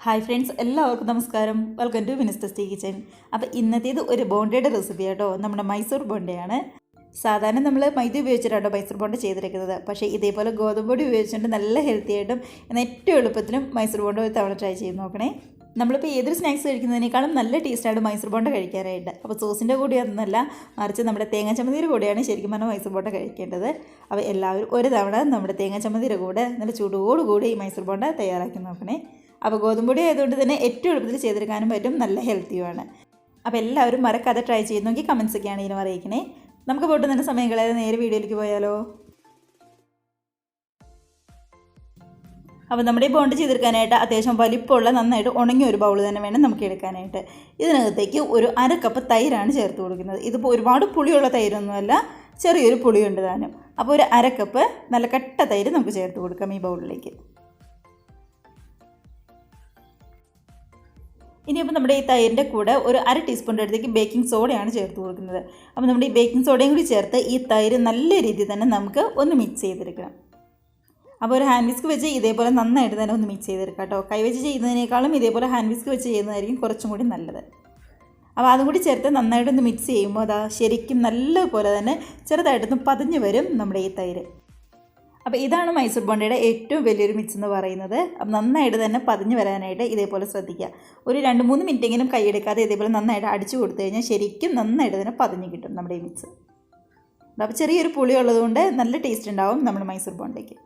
Hi friends, എല്ലാവർക്കും നമസ്കാരം. Welcome to minister stay kitchen. അപ്പോൾ ഇന്നത്തേത് ഒരു ബോണ്ടയുടെ റെസിപ്പി ആട്ടോ. നമ്മുടെ മൈസൂർ ബോണ്ടയാണ്. സാധാരണ നമ്മൾ മൈദ ഉപയോഗിച്ചിട്ടാട്ടോ മൈസൂർ ബോണ്ട ചെയ്തിരിക്കുന്നത്. പക്ഷേ ഇതേപോലെ ഗോതമ്പൊടി ഉപയോഗിച്ചുകൊണ്ട് നല്ല ഹെൽത്തി ആയിട്ടും എന്നാൽ ഏറ്റവും എളുപ്പത്തിലും മൈസൂർ ബോണ്ട ഒരു തവണ ട്രൈ ചെയ്ത് നോക്കണേ. നമ്മളിപ്പോൾ ഏതൊരു സ്നാക്സ് കഴിക്കുന്നതിനേക്കാളും നല്ല ടേസ്റ്റാണ് മൈസൂർ ബോണ്ട കഴിക്കാനായിട്ട്. അപ്പോൾ സോസിൻ്റെ കൂടെയൊന്നുമല്ല, മറിച്ച് നമ്മുടെ തേങ്ങാ ചമ്മന്തിയുടെ കൂടെയാണ് ശരിക്കും പറഞ്ഞാൽ മൈസൂർ ബോണ്ട കഴിക്കേണ്ടത്. അപ്പോൾ എല്ലാവരും ഒരു തവണ നമ്മുടെ തേങ്ങാ ചമ്മന്തിയുടെ കൂടെ നല്ല ചൂടോടുകൂടി ഈ മൈസൂർ ബോണ്ട തയ്യാറാക്കി നോക്കണേ. അപ്പോൾ ഗോതമ്പൊടി ആയതുകൊണ്ട് തന്നെ ഏറ്റവും എളുപ്പത്തിൽ ചെയ്തെടുക്കാനും പറ്റും, നല്ല ഹെൽത്തിയുമാണ്. അപ്പോൾ എല്ലാവരും മറക്കാതെ ട്രൈ ചെയ്ത് നോക്കി കമൻസൊക്കെയാണ് ഇതിനും അറിയിക്കണേ. നമുക്ക് പോയിട്ട് തന്നെ സമയം കളയാതെ നേരെ വീഡിയോയിലേക്ക് പോയാലോ. അപ്പോൾ നമ്മുടെ ഈ ബോണ്ട് ചെയ്തെടുക്കാനായിട്ട് അത്യാവശ്യം വലിപ്പമുള്ള നന്നായിട്ട് ഉണങ്ങിയ ഒരു ബൗൾ തന്നെ വേണം നമുക്ക് എടുക്കാനായിട്ട്. ഇതിനകത്തേക്ക് ഒരു 1/2 കപ്പ് തൈരാണ് ചേർത്ത് കൊടുക്കുന്നത്. ഇതിപ്പോൾ ഒരുപാട് പുളിയുള്ള തൈരൊന്നുമല്ല, ചെറിയൊരു പുളിയുണ്ട് താനും. അപ്പോൾ ഒരു 1/2 കപ്പ് നല്ല കട്ട തൈര് നമുക്ക് ചേർത്ത് കൊടുക്കാം ഈ ബൗളിലേക്ക്. ഇനിയിപ്പോൾ നമ്മുടെ ഈ തൈരിൻ്റെ കൂടെ ഒരു 1/2 ടീസ്പൂണിൻ്റെ അടുത്തേക്ക് ബേക്കിംഗ് സോഡയാണ് ചേർത്ത് കൊടുക്കുന്നത്. അപ്പോൾ നമ്മുടെ ഈ ബേക്കിംഗ് സോഡയും കൂടി ചേർത്ത് ഈ തൈര് നല്ല രീതിയിൽ തന്നെ നമുക്ക് ഒന്ന് മിക്സ് ചെയ്തെടുക്കണം. അപ്പോൾ ഒരു ഹാൻഡ് വിസ്ക് വെച്ച് ഇതേപോലെ നന്നായിട്ട് തന്നെ ഒന്ന് മിക്സ് ചെയ്തെടുക്കാം കേട്ടോ. കൈവച്ച് ചെയ്യുന്നതിനേക്കാളും ഇതേപോലെ ഹാൻഡ് വിസ്ക് വെച്ച് ചെയ്യുന്നതായിരിക്കും കുറച്ചും കൂടി നല്ലത്. അപ്പോൾ അതും കൂടി ചേർത്ത് നന്നായിട്ടൊന്ന് മിക്സ് ചെയ്യുമ്പോൾ അതാ ശരിക്കും നല്ലപോലെ തന്നെ ചെറുതായിട്ടൊന്ന് പതിഞ്ഞ് വരും നമ്മുടെ ഈ തൈര്. അപ്പോൾ ഇതാണ് മൈസൂർ ബോണ്ടയുടെ ഏറ്റവും വലിയൊരു മിക്സ് എന്ന് പറയുന്നത്. അപ്പം നന്നായിട്ട് തന്നെ പതിഞ്ഞ് വരാനായിട്ട് ഇതേപോലെ ശ്രദ്ധിക്കുക. ഒരു 2-3 മിനിറ്റെങ്കിലും കൈയെടുക്കാതെ ഇതേപോലെ നന്നായിട്ട് അടിച്ചു കൊടുത്തു കഴിഞ്ഞാൽ ശരിക്കും നന്നായിട്ട് തന്നെ പതിഞ്ഞ് കിട്ടും നമ്മുടെ ഈ മിക്സ്. അപ്പോൾ ചെറിയൊരു പുളി ഉള്ളതുകൊണ്ട് നല്ല ടേസ്റ്റ് ഉണ്ടാവും നമ്മുടെ മൈസൂർ ബോണ്ടയ്ക്ക്.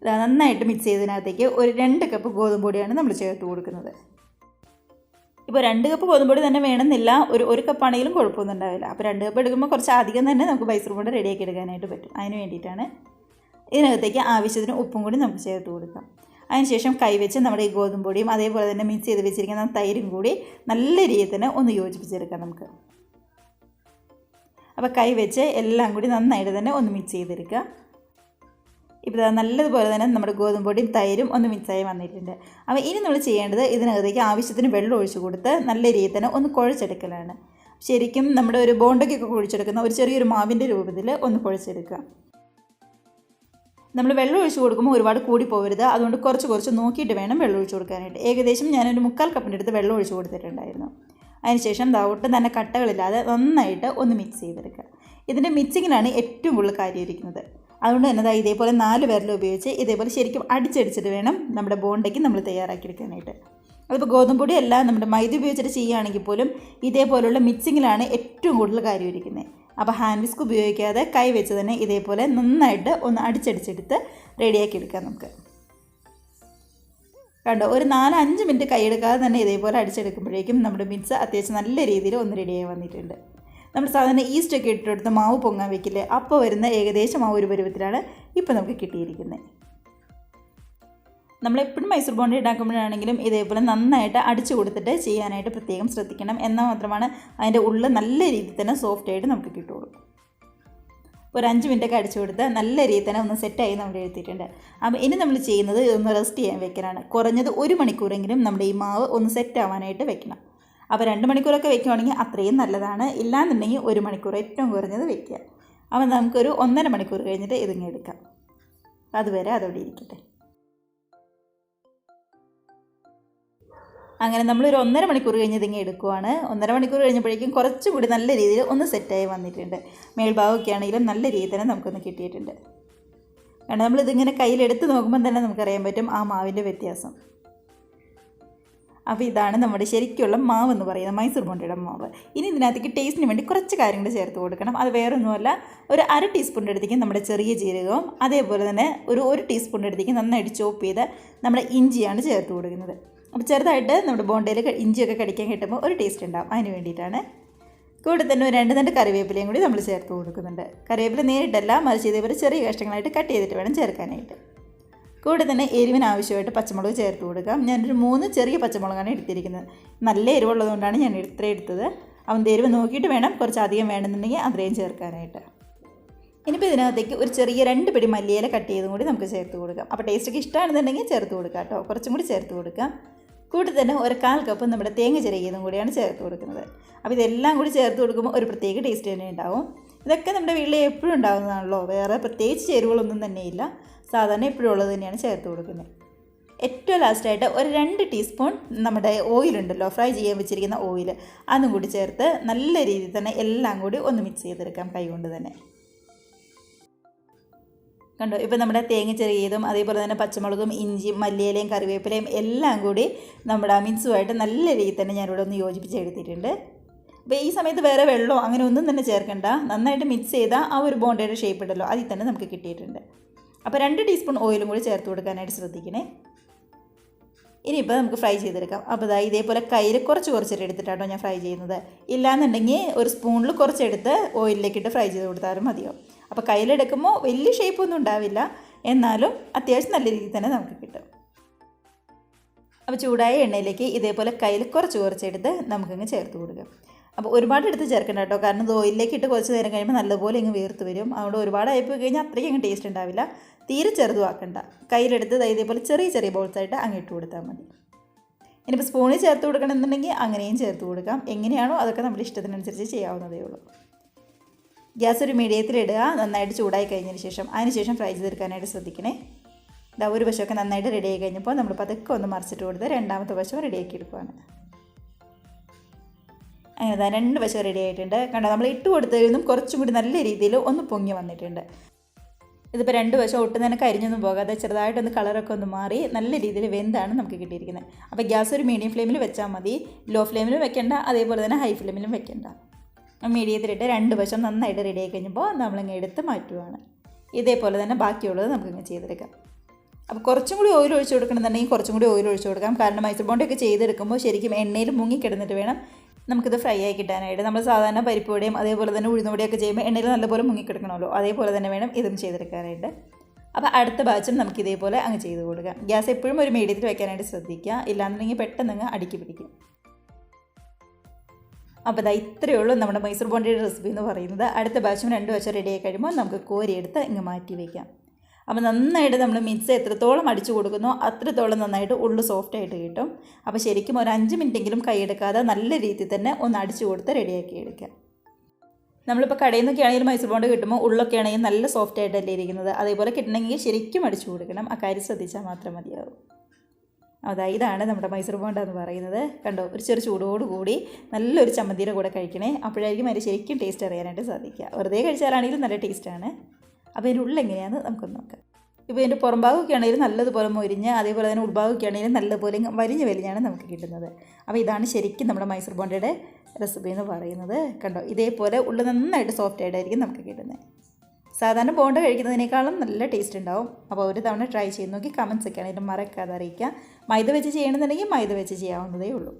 നന്നായിട്ട് മിക്സ് ചെയ്തതിനകത്തേക്ക് ഒരു 2 കപ്പ് ഗോതമ്പ് പൊടിയാണ് നമ്മൾ ചേർത്ത് കൊടുക്കുന്നത്. ഇപ്പോൾ 2 കപ്പ് ഗോതമ്പ് പൊടി തന്നെ വേണമെന്നില്ല, ഒരു കപ്പാണെങ്കിലും കുഴപ്പമൊന്നും ഉണ്ടാവില്ല. അപ്പോൾ 2 കപ്പ് എടുക്കുമ്പോൾ കുറച്ച് അധികം തന്നെ നമുക്ക് മൈസൂർ ബോണ്ട റെഡിയാക്കി എടുക്കാനായിട്ട് പറ്റും. അതിന് വേണ്ടിയിട്ടാണ്. ഇതിനകത്തേക്ക് ആവശ്യത്തിന് ഉപ്പും കൂടി നമുക്ക് ചേർത്ത് കൊടുക്കാം. അതിനുശേഷം കൈവച്ച് നമ്മുടെ ഈ ഗോതമ്പ് പൊടിയും അതേപോലെ തന്നെ മിക്സ് ചെയ്ത് വെച്ചിരിക്കുന്ന തൈരും കൂടി നല്ല രീതിയിൽ തന്നെ ഒന്ന് യോജിപ്പിച്ചെടുക്കാം നമുക്ക്. അപ്പോൾ കൈവച്ച് എല്ലാം കൂടി നന്നായിട്ട് തന്നെ ഒന്ന് മിക്സ് ചെയ്തെടുക്കുക. ഇപ്പോൾ നല്ലതുപോലെ തന്നെ നമ്മുടെ ഗോതമ്പ് പൊടിയും തൈരും ഒന്ന് മിക്സായി വന്നിട്ടുണ്ട്. അപ്പോൾ ഇനി നമ്മൾ ചെയ്യേണ്ടത് ഇതിനകത്തേക്ക് ആവശ്യത്തിന് വെള്ളം ഒഴിച്ച് കൊടുത്ത് നല്ല രീതിയിൽ തന്നെ ഒന്ന് കുഴച്ചെടുക്കലാണ്. ശരിക്കും നമ്മുടെ ഒരു ബോണ്ടയ്ക്കൊക്കെ കുഴിച്ചെടുക്കുന്ന ഒരു ചെറിയൊരു മാവിൻ്റെ രൂപത്തിൽ ഒന്ന് കുഴച്ചെടുക്കുക. നമ്മൾ വെള്ളം ഒഴിച്ച് കൊടുക്കുമ്പോൾ ഒരുപാട് കൂടി പോകരുത്. അതുകൊണ്ട് കുറച്ച് നോക്കിയിട്ട് വേണം വെള്ളം ഒഴിച്ച് കൊടുക്കാനായിട്ട്. ഏകദേശം ഞാനൊരു 3/4 കപ്പിൻ്റെ അടുത്ത് വെള്ളം ഒഴിച്ച് കൊടുത്തിട്ടുണ്ടായിരുന്നു. അതിനുശേഷം ഒട്ടും തന്നെ കട്ടകളില്ലാതെ നന്നായിട്ട് ഒന്ന് മിക്സ് ചെയ്തെടുക്കുക. ഇതിൻ്റെ മിക്സിങ്ങിനാണ് ഏറ്റവും കൂടുതൽ കാര്യം ഇരിക്കുന്നത്. അതുകൊണ്ട് തന്നെ ഇതേപോലെ 4 വിരൽ ഉപയോഗിച്ച് ഇതേപോലെ ശരിക്കും അടിച്ചടിച്ചിട്ട് വേണം നമ്മുടെ ബോണ്ടയ്ക്ക് നമ്മൾ തയ്യാറാക്കിയെടുക്കാനായിട്ട്. അതിപ്പോൾ ഗോതമ്പ് പൊടിയല്ല, നമ്മുടെ മൈദ ഉപയോഗിച്ചിട്ട് ചെയ്യുകയാണെങ്കിൽ പോലും ഇതേപോലുള്ള മിക്സിങ്ങിലാണ് ഏറ്റവും കൂടുതൽ കാര്യം ഇരിക്കുന്നത്. അപ്പോൾ ഹാൻഡ് വിസ്ക് ഉപയോഗിക്കാതെ കൈ വെച്ച് തന്നെ ഇതേപോലെ നന്നായിട്ട് ഒന്ന് അടിച്ചടിച്ചെടുത്ത് റെഡിയാക്കി എടുക്കാം നമുക്ക്. കണ്ടോ, ഒരു 4-5 മിനിറ്റ് കൈയെടുക്കാതെ തന്നെ ഇതേപോലെ അടിച്ചെടുക്കുമ്പോഴേക്കും നമ്മുടെ മിക്സ് അത്യാവശ്യം നല്ല രീതിയിൽ ഒന്ന് റെഡിയായി വന്നിട്ടുണ്ട്. നമ്മൾ സാധാരണ ഈസ്റ്റൊക്കെ ഇട്ടെടുത്ത് മാവ് പൊങ്ങാൻ വെക്കില്ലേ, അപ്പോൾ വരുന്ന ഏകദേശം ആ ഒരു പരുവത്തിലാണ് ഇപ്പോൾ നമുക്ക് കിട്ടിയിരിക്കുന്നത്. നമ്മളെപ്പോഴും മൈസൂർ ബോണ്ട ഉണ്ടാക്കുമ്പോഴാണെങ്കിലും ഇതേപോലെ നന്നായിട്ട് അടിച്ചു കൊടുത്തിട്ട് ചെയ്യാനായിട്ട് പ്രത്യേകം ശ്രദ്ധിക്കണം. എന്നാൽ മാത്രമാണ് അതിൻ്റെ ഉള്ളിൽ നല്ല രീതിയിൽ തന്നെ സോഫ്റ്റായിട്ട് നമുക്ക് കിട്ടുള്ളൂ. ഒരു 5 മിനിറ്റൊക്കെ അടിച്ചു കൊടുത്ത് നല്ല രീതിയിൽ തന്നെ ഒന്ന് സെറ്റായി നമ്മൾ എടുത്തിട്ടുണ്ട്. അപ്പോൾ ഇനി നമ്മൾ ചെയ്യുന്നത് ഇതൊന്ന് റെസ്റ്റ് ചെയ്യാൻ വെക്കലാണ്. കുറഞ്ഞത് 1 മണിക്കൂറെങ്കിലും നമ്മുടെ ഈ മാവ് ഒന്ന് സെറ്റ് ആവാനായിട്ട് വെക്കണം. അപ്പോൾ 2 മണിക്കൂറൊക്കെ വെക്കുകയാണെങ്കിൽ അത്രയും നല്ലതാണ്. ഇല്ലാന്നുണ്ടെങ്കിൽ 1 മണിക്കൂർ ഏറ്റവും കുറഞ്ഞത് വെക്കുക. അപ്പോൾ നമുക്കൊരു 1.5 മണിക്കൂർ കഴിഞ്ഞിട്ട് ഇതിങ്ങനെ എടുക്കാം. അതുവരെ അതോടെ ഇരിക്കട്ടെ. അങ്ങനെ നമ്മളൊരു 1.5 മണിക്കൂർ കഴിഞ്ഞ് ഇതിങ്ങനെ എടുക്കുവാണ്. 1.5 മണിക്കൂർ കഴിഞ്ഞപ്പോഴേക്കും കുറച്ചുകൂടി നല്ല രീതിയിൽ ഒന്ന് സെറ്റായി വന്നിട്ടുണ്ട്. മേൽഭാഗമൊക്കെ ആണെങ്കിലും നല്ല രീതിയിൽ തന്നെ നമുക്കൊന്ന് കിട്ടിയിട്ടുണ്ട്. കാരണം നമ്മളിതിങ്ങനെ കയ്യിലെടുത്ത് നോക്കുമ്പോൾ തന്നെ നമുക്കറിയാൻ പറ്റും ആ മാവിൻ്റെ വ്യത്യാസം. അപ്പോൾ ഇതാണ് നമ്മുടെ ശരിക്കുള്ള മാവ് എന്ന് പറയുന്നത്, മൈസൂർ ബോണ്ടയുടെ മാവ്. ഇനി ഇതിനകത്തേക്ക് ടേസ്റ്റിന് വേണ്ടി കുറച്ച് കാര്യങ്ങൾ ചേർത്ത് കൊടുക്കണം. അത് വേറൊന്നുമല്ല, ഒരു 1/2 ടീസ്പൂണിൻ്റെ അടുത്തേക്ക് നമ്മുടെ ചെറിയ ജീരകവും അതേപോലെ തന്നെ ഒരു ടീസ്പൂണിൻ്റെ അടുത്തേക്ക് നന്നായിട്ട് ചോപ്പ് ചെയ്ത് നമ്മുടെ ഇഞ്ചിയാണ് ചേർത്ത് കൊടുക്കുന്നത്. അപ്പോൾ ചെറുതായിട്ട് നമ്മുടെ ബോണ്ടയിൽ ഇഞ്ചിയൊക്കെ കടിക്കാൻ കിട്ടുമ്പോൾ ഒരു ടേസ്റ്റ് ഉണ്ടാവും. അതിന് വേണ്ടിയിട്ടാണ്. കൂടെ തന്നെ ഒരു 2 തണ്ട് കറിവേപ്പിലയും കൂടി നമ്മൾ ചേർത്ത് കൊടുക്കുന്നുണ്ട്. കറിവേപ്പില നേരിട്ടല്ല, മറിച്ച് ഇതേപോലെ ചെറിയ കഷ്ണങ്ങളായിട്ട് കട്ട് ചെയ്തിട്ട് വേണം ചേർക്കാനായിട്ട്. കൂടെ തന്നെ എരിവിന് ആവശ്യമായിട്ട് പച്ചമുളക് ചേർത്ത് കൊടുക്കാം. ഞാനൊരു 3 ചെറിയ പച്ചമുളകാണ് എടുത്തിരിക്കുന്നത്. നല്ല എരിവുള്ളതുകൊണ്ടാണ് ഞാൻ ഇത്രയും എടുത്തത്. അവൻ്റെ എരിവ് നോക്കിയിട്ട് വേണം, കുറച്ച് അധികം വേണമെന്നുണ്ടെങ്കിൽ അത്രയും ചേർക്കാനായിട്ട്. ഇനിയിപ്പോൾ ഇതിനകത്തേക്ക് ഒരു ചെറിയ 2 പിടി മല്ലിയില കട്ട് ചെയ്തും കൂടി നമുക്ക് ചേർത്ത് കൊടുക്കാം. അപ്പോൾ ടേസ്റ്റൊക്കെ ഇഷ്ടമാണെന്നുണ്ടെങ്കിൽ ചേർത്ത് കൊടുക്കാം കേട്ടോ. കുറച്ചും കൂടി ചേർത്ത് കൊടുക്കാം. കൂടി തന്നെ ഒരു 1/4 കപ്പ് നമ്മുടെ തേങ്ങ ചിരകിയതും കൂടിയാണ് ചേർത്ത് കൊടുക്കുന്നത്. അപ്പോൾ ഇതെല്ലാം കൂടി ചേർത്ത് കൊടുക്കുമ്പോൾ ഒരു പ്രത്യേക ടേസ്റ്റ് തന്നെ ഉണ്ടാവും. ഇതൊക്കെ നമ്മുടെ വീട്ടിൽ എപ്പോഴും ഉണ്ടാകുന്നതാണല്ലോ, വേറെ പ്രത്യേകിച്ച് ചേരുവകളൊന്നും തന്നെയില്ല. സാധാരണ എപ്പോഴും ഉള്ളത് തന്നെയാണ് ചേർത്ത് കൊടുക്കുന്നത്. ഏറ്റവും ലാസ്റ്റായിട്ട് ഒരു 2 ടീസ്പൂൺ നമ്മുടെ ഓയിലുണ്ടല്ലോ, ഫ്രൈ ചെയ്യാൻ വെച്ചിരിക്കുന്ന ഓയിൽ, അതും കൂടി ചേർത്ത് നല്ല രീതിയിൽ തന്നെ എല്ലാം കൂടി ഒന്ന് മിക്സ് ചെയ്തെടുക്കാം കൈ കൊണ്ട് തന്നെ. കണ്ടോ, ഇപ്പോൾ നമ്മുടെ തേങ്ങ ചെറിയതും അതേപോലെ തന്നെ പച്ചമുളകും ഇഞ്ചിയും മല്ലിയിലയും കറിവേപ്പിലയും എല്ലാം കൂടി നമ്മുടെ മിക്സുമായിട്ട് നല്ല രീതിയിൽ തന്നെ ഞാനിവിടെ ഒന്ന് യോജിപ്പിച്ചെടുത്തിട്ടുണ്ട്. അപ്പോൾ ഈ സമയത്ത് വേറെ വെള്ളമോ അങ്ങനെ ഒന്നും തന്നെ ചേർക്കണ്ട. നന്നായിട്ട് മിക്സ് ചെയ്താൽ ആ ഒരു ബോണ്ടയുടെ ഷേപ്പ് ഉണ്ടല്ലോ അതിൽ തന്നെ നമുക്ക് കിട്ടിയിട്ടുണ്ട്. അപ്പോൾ 2 ടീസ്പൂൺ ഓയിലും കൂടി ചേർത്ത് കൊടുക്കാനായിട്ട് ശ്രദ്ധിക്കണേ. ഇനിയിപ്പോൾ നമുക്ക് ഫ്രൈ ചെയ്തെടുക്കാം. അപ്പോൾ ഇതേപോലെ കയ്യിൽ കുറച്ചിട്ട് എടുത്തിട്ടാണോ ഞാൻ ഫ്രൈ ചെയ്യുന്നത്. ഇല്ലാന്നുണ്ടെങ്കിൽ ഒരു സ്പൂണിൽ കുറച്ചെടുത്ത് ഓയിലിലേക്കിട്ട് ഫ്രൈ ചെയ്ത് കൊടുത്താലും മതിയോ. അപ്പോൾ കയ്യിലെടുക്കുമ്പോൾ വലിയ ഷേപ്പൊന്നും ഉണ്ടാവില്ല, എന്നാലും അത്യാവശ്യം നല്ല രീതിയിൽ തന്നെ നമുക്ക് കിട്ടും. അപ്പോൾ ചൂടായ എണ്ണയിലേക്ക് ഇതേപോലെ കയ്യിൽ കുറച്ചെടുത്ത് നമുക്കങ്ങ് ചേർത്ത് കൊടുക്കാം. അപ്പോൾ ഒരുപാട് എടുത്ത് ചേർക്കണ്ട കേട്ടോ, കാരണം ഇത് ഓയിലിലേക്ക് ഇട്ട് കുറച്ച് നേരം കഴിയുമ്പോൾ നല്ലപോലെ ഇങ്ങ് വീർത്ത് വരും. അതുകൊണ്ട് ഒരുപാടായി പോയി കഴിഞ്ഞാൽ അത്രയ്ക്ക് അങ്ങ് ടേസ്റ്റ് ഉണ്ടാവില്ല. തീരെ ചെറുതുമാക്കണ്ട. കയ്യിലെടുത്ത് ഇതേപോലെ ചെറിയ ബോൾസായിട്ട് അങ്ങ് ഇട്ട് കൊടുത്താൽ മതി. ഇനിയിപ്പോൾ സ്പൂണിൽ ചേർത്ത് കൊടുക്കണമെന്നുണ്ടെങ്കിൽ അങ്ങനെയും ചേർത്ത് കൊടുക്കാം. എങ്ങനെയാണോ അതൊക്കെ നമ്മുടെ ഇഷ്ടത്തിനനുസരിച്ച് ചെയ്യാവുന്നതേ ഉള്ളൂ. ഗ്യാസ് ഒരു മീഡിയത്തിലിടുക. നന്നായിട്ട് ചൂടായി കഴിഞ്ഞതിന് ശേഷം അതിനുശേഷം ഫ്രൈ ചെയ്തെടുക്കാനായിട്ട് ശ്രദ്ധിക്കണേ. ഒരു വശമൊക്കെ നന്നായിട്ട് റെഡിയായി കഴിഞ്ഞപ്പോൾ നമ്മൾ പതുക്കെ ഒന്ന് മറിച്ചിട്ട് കൊടുത്ത് രണ്ടാമത്തെ വശം റെഡിയാക്കി എടുക്കുകയാണ്. അങ്ങനെ 2 വശം റെഡി ആയിട്ടുണ്ട്. കണ്ടോ, നമ്മൾ ഇട്ട് കൊടുത്തതിൽ കുറച്ചും കൂടി നല്ല രീതിയിൽ ഒന്ന് പൊങ്ങി വന്നിട്ടുണ്ട്. ഇതിപ്പോൾ 2 വശം ഒട്ടും തന്നെ കരിഞ്ഞൊന്നും പോകാതെ ചെറുതായിട്ടൊന്ന് കളറൊക്കെ ഒന്ന് മാറി നല്ല രീതിയിൽ വെന്താണ് നമുക്ക് കിട്ടിയിരിക്കുന്നത്. അപ്പോൾ ഗ്യാസ് ഒരു മീഡിയം ഫ്ലെയിമിൽ വെച്ചാൽ മതി. ലോ ഫ്ലെയിമിലും വെക്കേണ്ട, അതേപോലെ തന്നെ ഹൈ ഫ്ലെയിമിലും വെക്കേണ്ട. മീഡിയത്തിലിട്ട് 2 വശം നന്നായിട്ട് റെഡി ആയി കഴിഞ്ഞപ്പോൾ നമ്മളിങ്ങനെ എടുത്ത് മാറ്റുവാണ്. ഇതേപോലെ തന്നെ ബാക്കിയുള്ളത് നമുക്കിങ്ങനെ ചെയ്തെടുക്കാം. അപ്പോൾ കുറച്ചും കൂടി ഓയിൽ ഒഴിച്ച് കൊടുക്കണമെന്നുണ്ടെങ്കിൽ കുറച്ചും കൂടി ഓയിൽ ഒഴിച്ച് കൊടുക്കാം. കാരണം മൈസൂർ ബോണ്ടൊക്കെ ചെയ്തെടുക്കുമ്പോൾ ശരിക്കും എണ്ണയിൽ മുങ്ങിക്കിടന്നിട്ട് വേണം നമുക്കിത് ഫ്രൈ ആയി കിട്ടാനായിട്ട്. നമ്മൾ സാധാരണ പരിപ്പുവടയും അതേപോലെ തന്നെ ഉഴുന്നുവടയൊക്കെ ചെയ്യുമ്പോൾ എണ്ണയിൽ നല്ലപോലെ മുങ്ങിക്കിടക്കണമല്ലോ, അതേപോലെ തന്നെ വേണം ഇതും ചെയ്തെടുക്കാനായിട്ട്. അപ്പോൾ അടുത്ത ബാച്ചും നമുക്ക് ഇതേപോലെ അങ്ങ് ചെയ്ത് കൊടുക്കാം. ഗ്യാസ് എപ്പോഴും ഒരു മീഡിയത്തിൽ വെക്കാനായിട്ട് ശ്രദ്ധിക്കുക, ഇല്ലാന്നുണ്ടെങ്കിൽ പെട്ടെന്ന് അങ്ങ് അടുക്കി പിടിക്കും. അപ്പോൾ ഇത്രയേ ഉള്ളൂ നമ്മുടെ മൈസൂർ ബോണ്ടയുടെ റെസിപ്പി എന്ന് പറയുന്നത്. അടുത്ത ബാച്ചും 2 വശം റെഡി ആയി കഴിയുമ്പോൾ നമുക്ക് കോരിയെടുത്ത് ഇങ്ങ് മാറ്റി വയ്ക്കാം. അപ്പോൾ നന്നായിട്ട് നമ്മൾ മിക്സ് എത്രത്തോളം അടിച്ചു കൊടുക്കുന്നോ അത്രത്തോളം നന്നായിട്ട് ഉള്ളു സോഫ്റ്റായിട്ട് കിട്ടും. അപ്പോൾ ശരിക്കും ഒരു 5 മിനിറ്റെങ്കിലും കൈയെടുക്കാതെ നല്ല രീതിയിൽ തന്നെ ഒന്ന് അടിച്ചു കൊടുത്ത് റെഡിയാക്കി എടുക്കുക. നമ്മളിപ്പോൾ കടയിൽ നിന്നൊക്കെ ആണെങ്കിലും മൈസൂർ ബോണ്ട കിട്ടുമ്പോൾ ഉള്ളൊക്കെ ആണെങ്കിൽ നല്ല സോഫ്റ്റായിട്ടല്ലേ ഇരിക്കുന്നത്. അതേപോലെ കിട്ടണമെങ്കിൽ ശരിക്കും അടിച്ചു കൊടുക്കണം. ആ കാര്യം ശ്രദ്ധിച്ചാൽ മാത്രം മതിയാവും. ഇതാണ് നമ്മുടെ മൈസൂർ ബോണ്ട എന്ന് പറയുന്നത്. കണ്ടോ, ഒരു ചെറു ചൂടോടുകൂടി നല്ലൊരു ചമ്മന്തിയുടെ കൂടെ കഴിക്കണേ. അപ്പോഴായിരിക്കും അതിന് ശരിക്കും ടേസ്റ്റ് അറിയാനായിട്ട് സാധിക്കുക. വെറുതെ കഴിച്ചാലാണെങ്കിലും നല്ല ടേസ്റ്റാണ്. അപ്പോൾ ഇതിൻ്റെ ഉള്ളിൽ എങ്ങനെയാണെന്ന് നമുക്കൊന്ന് നോക്കാം. ഇപ്പോൾ ഇതിൻ്റെ പുറംഭാഗമൊക്കെ ആണെങ്കിലും നല്ലതുപോലെ മൊരിഞ്ഞ്, അതേപോലെ തന്നെ ഉൾഭാഗമൊക്കെ ആണെങ്കിലും നല്ലപോലെ വലിഞ്ഞാണ് നമുക്ക് കിട്ടുന്നത്. അപ്പോൾ ഇതാണ് ശരിക്കും നമ്മുടെ മൈസൂർ ബോണ്ടയുടെ റെസിപ്പി എന്ന് പറയുന്നത്. കണ്ടോ, ഇതേപോലെ ഉള്ളിൽ നന്നായിട്ട് സോഫ്റ്റായിട്ടായിരിക്കും നമുക്ക് കിട്ടുന്നത്. സാധാരണ ബോണ്ട കഴിക്കുന്നതിനേക്കാളും നല്ല ടേസ്റ്റ് ഉണ്ടാവും. അപ്പോൾ ഒരു തവണ ട്രൈ ചെയ്ത് നോക്കി കമൻസൊക്കെ ആണെങ്കിലും മറക്കാതെ അറിയിക്കുക. മൈദ വെച്ച് ചെയ്യണമെന്നുണ്ടെങ്കിൽ മൈദ വെച്ച് ചെയ്യാവുന്നതേ ഉള്ളൂ.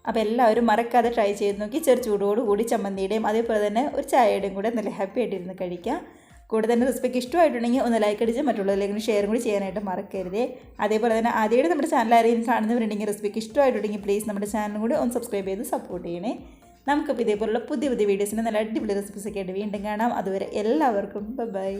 അപ്പോൾ എല്ലാവരും മറക്കാതെ ട്രൈ ചെയ്ത് നോക്കി ചെറു ചൂടോടുകൂടി ചമ്മന്തിയുടെയും അതേപോലെ തന്നെ ഒരു ചായയുടെയും കൂടെ നല്ല ഹാപ്പി ആയിട്ടിരുന്ന് കഴിക്കുക. കൂടെ തന്നെ റെസിപ്പിക്ക് ഇഷ്ടമായിട്ടുണ്ടെങ്കിൽ ഒന്ന് ലൈക്ക് അടിച്ച് മറ്റുള്ളവരിലേക്ക് ഷെയറും കൂടി ചെയ്യാനായിട്ട് മറക്കരുതേ. അതേപോലെ തന്നെ ആദ്യമായിട്ട് നമ്മുടെ ചാനൽ ആരെയും കാണുന്നവരുണ്ടെങ്കിൽ റെസിപ്പിക്ക് ഇഷ്ടമായിട്ടുണ്ടെങ്കിൽ പ്ലീസ് നമ്മുടെ ചാനലും കൂടി ഒന്ന് സബ്സ്ക്രൈബ് ചെയ്ത് സപ്പോർട്ട് ചെയ്യണേ. നമുക്കിപ്പോൾ ഇതേപോലുള്ള പുതിയ വീഡിയോസിന് നല്ല അടിപൊളി റെസിപ്പീസൊക്കെ ആയിട്ട് വീണ്ടും കാണാം. അതുവരെ എല്ലാവർക്കും ബൈ.